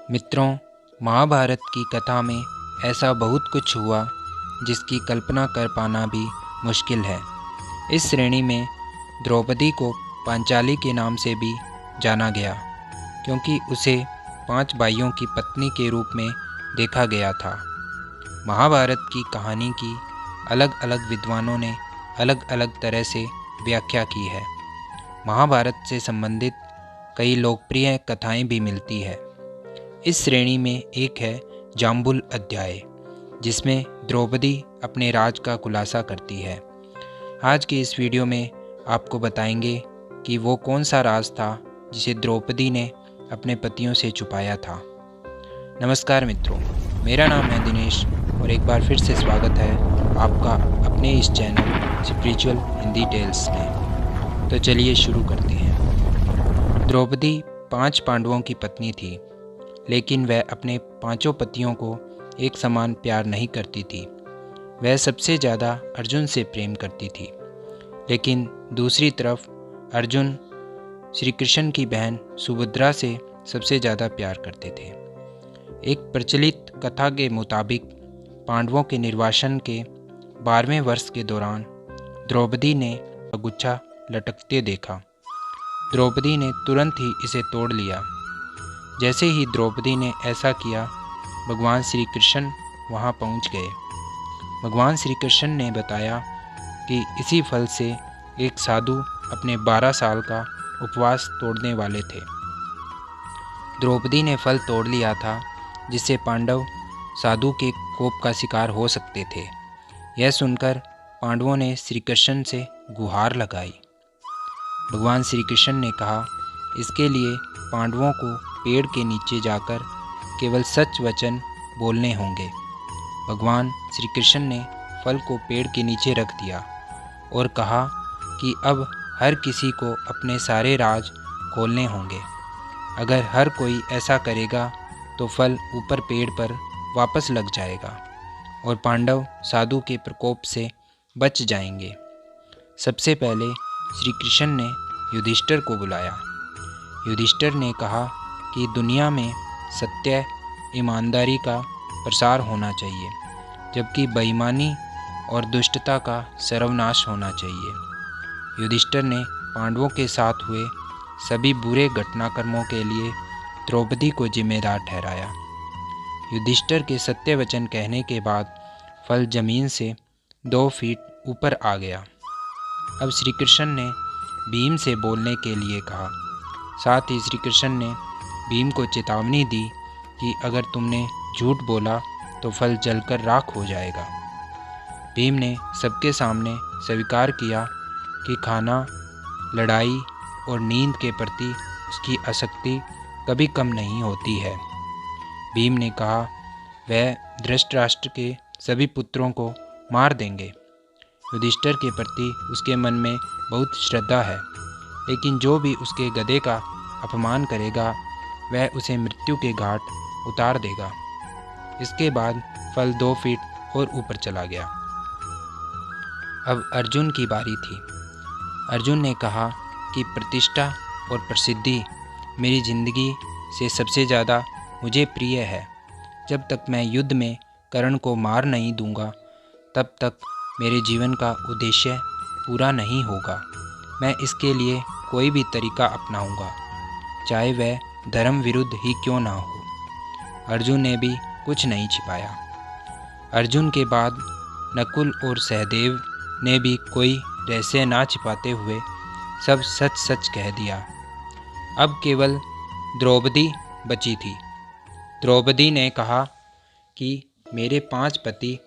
मित्रों, महाभारत की कथा में ऐसा बहुत कुछ हुआ जिसकी कल्पना कर पाना भी मुश्किल है। इस श्रेणी में द्रौपदी को पांचाली के नाम से भी जाना गया, क्योंकि उसे 5 भाइयों की पत्नी के रूप में देखा गया था। महाभारत की कहानी की अलग अलग विद्वानों ने अलग अलग तरह से व्याख्या की है। महाभारत से संबंधित कई लोकप्रिय कथाएं भी मिलती है। इस श्रेणी में एक है जाम्बुल अध्याय, जिसमें द्रौपदी अपने राज का खुलासा करती है। आज के इस वीडियो में आपको बताएंगे कि वो कौन सा राज था जिसे द्रौपदी ने अपने पतियों से छुपाया था। नमस्कार मित्रों, मेरा नाम है दिनेश और एक बार फिर से स्वागत है आपका अपने इस चैनल स्पिरिचुअल हिंदी टेल्स में। तो चलिए शुरू करते हैं। द्रौपदी 5 पांडवों की पत्नी थी, लेकिन वह अपने 5 पतियों को एक समान प्यार नहीं करती थी। वह सबसे ज़्यादा अर्जुन से प्रेम करती थी, लेकिन दूसरी तरफ अर्जुन श्री कृष्ण की बहन सुभद्रा से सबसे ज़्यादा प्यार करते थे। एक प्रचलित कथा के मुताबिक पांडवों के निर्वासन के 12वें वर्ष के दौरान द्रौपदी ने गुच्छा लटकते देखा। द्रौपदी ने तुरंत ही इसे तोड़ लिया। जैसे ही द्रौपदी ने ऐसा किया, भगवान श्री कृष्ण वहाँ पहुँच गए। भगवान श्री कृष्ण ने बताया कि इसी फल से एक साधु अपने 12 साल का उपवास तोड़ने वाले थे। द्रौपदी ने फल तोड़ लिया था, जिससे पांडव साधु के कोप का शिकार हो सकते थे। यह सुनकर पांडवों ने श्री कृष्ण से गुहार लगाई। भगवान श्री कृष्ण ने कहा, इसके लिए पांडवों को पेड़ के नीचे जाकर केवल सच वचन बोलने होंगे। भगवान श्री कृष्ण ने फल को पेड़ के नीचे रख दिया और कहा कि अब हर किसी को अपने सारे राज खोलने होंगे। अगर हर कोई ऐसा करेगा तो फल ऊपर पेड़ पर वापस लग जाएगा और पांडव साधु के प्रकोप से बच जाएंगे। सबसे पहले श्री कृष्ण ने युधिष्ठिर को बुलाया। युधिष्ठिर ने कहा कि दुनिया में सत्य, ईमानदारी का प्रसार होना चाहिए, जबकि बेईमानी और दुष्टता का सर्वनाश होना चाहिए। युधिष्ठिर ने पांडवों के साथ हुए सभी बुरे घटनाक्रमों के लिए द्रौपदी को जिम्मेदार ठहराया। युधिष्ठिर के सत्य वचन कहने के बाद फल जमीन से 2 फीट ऊपर आ गया। अब श्री कृष्ण ने भीम से बोलने के लिए कहा। साथ ही श्री कृष्ण ने भीम को चेतावनी दी कि अगर तुमने झूठ बोला तो फल जलकर राख हो जाएगा। भीम ने सबके सामने स्वीकार किया कि खाना, लड़ाई और नींद के प्रति उसकी आसक्ति कभी कम नहीं होती है। भीम ने कहा वह धृतराष्ट्र के सभी पुत्रों को मार देंगे। युधिष्ठिर के प्रति उसके मन में बहुत श्रद्धा है, लेकिन जो भी उसके गधे का अपमान करेगा वह उसे मृत्यु के घाट उतार देगा। इसके बाद फल 2 फीट और ऊपर चला गया। अब अर्जुन की बारी थी। अर्जुन ने कहा कि प्रतिष्ठा और प्रसिद्धि मेरी जिंदगी से सबसे ज़्यादा मुझे प्रिय है। जब तक मैं युद्ध में कर्ण को मार नहीं दूंगा, तब तक मेरे जीवन का उद्देश्य पूरा नहीं होगा। मैं इसके लिए कोई भी तरीका अपनाऊंगा, चाहे वह धर्म विरुद्ध ही क्यों ना हो। अर्जुन ने भी कुछ नहीं छिपाया। अर्जुन के बाद नकुल और सहदेव ने भी कोई रहस्य ना छिपाते हुए सब सच सच कह दिया। अब केवल द्रौपदी बची थी। द्रौपदी ने कहा कि मेरे 5 पति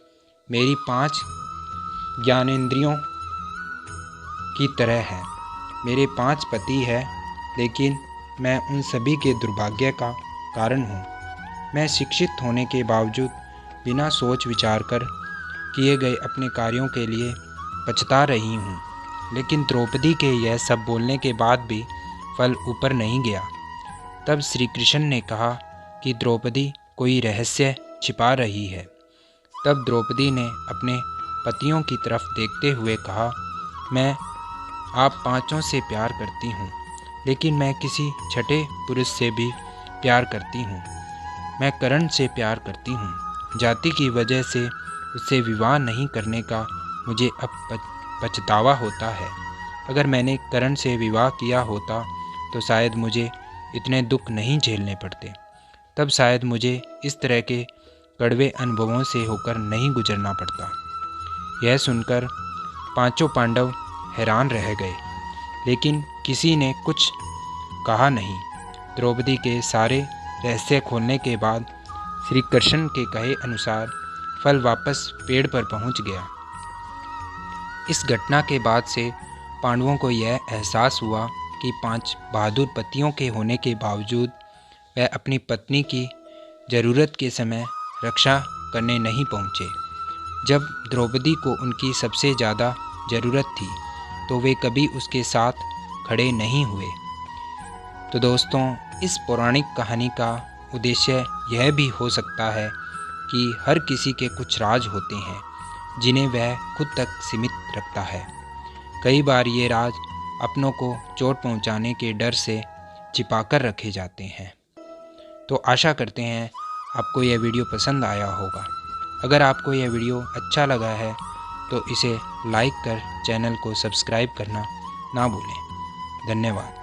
मेरी 5 ज्ञानेंद्रियों की तरह हैं। मेरे 5 पति हैं, लेकिन मैं उन सभी के दुर्भाग्य का कारण हूँ। मैं शिक्षित होने के बावजूद बिना सोच विचार कर किए गए अपने कार्यों के लिए पछता रही हूँ। लेकिन द्रौपदी के यह सब बोलने के बाद भी फल ऊपर नहीं गया। तब श्री कृष्ण ने कहा कि द्रौपदी कोई रहस्य छिपा रही है। तब द्रौपदी ने अपने पतियों की तरफ देखते हुए कहा, मैं आप 5 से प्यार करती हूँ, लेकिन मैं किसी छठे पुरुष से भी प्यार करती हूँ। मैं करण से प्यार करती हूँ। जाति की वजह से उससे विवाह नहीं करने का मुझे अब पछतावा होता है। अगर मैंने करण से विवाह किया होता तो शायद मुझे इतने दुख नहीं झेलने पड़ते। तब शायद मुझे इस तरह के कड़वे अनुभवों से होकर नहीं गुजरना पड़ता। यह सुनकर पांचों पांडव हैरान रह गए, लेकिन किसी ने कुछ कहा नहीं। द्रौपदी के सारे रहस्य खोलने के बाद श्री कृष्ण के कहे अनुसार फल वापस पेड़ पर पहुंच गया। इस घटना के बाद से पांडवों को यह एहसास हुआ कि 5 बहादुर पतियों के होने के बावजूद वह अपनी पत्नी की ज़रूरत के समय रक्षा करने नहीं पहुँचे। जब द्रौपदी को उनकी सबसे ज़्यादा ज़रूरत थी तो वे कभी उसके साथ खड़े नहीं हुए। तो दोस्तों, इस पौराणिक कहानी का उद्देश्य यह भी हो सकता है कि हर किसी के कुछ राज होते हैं जिन्हें वह खुद तक सीमित रखता है। कई बार ये राज अपनों को चोट पहुंचाने के डर से छिपाकर रखे जाते हैं। तो आशा करते हैं आपको यह वीडियो पसंद आया होगा। अगर आपको यह वीडियो अच्छा लगा है तो इसे लाइक कर चैनल को सब्सक्राइब करना ना भूलें। धन्यवाद।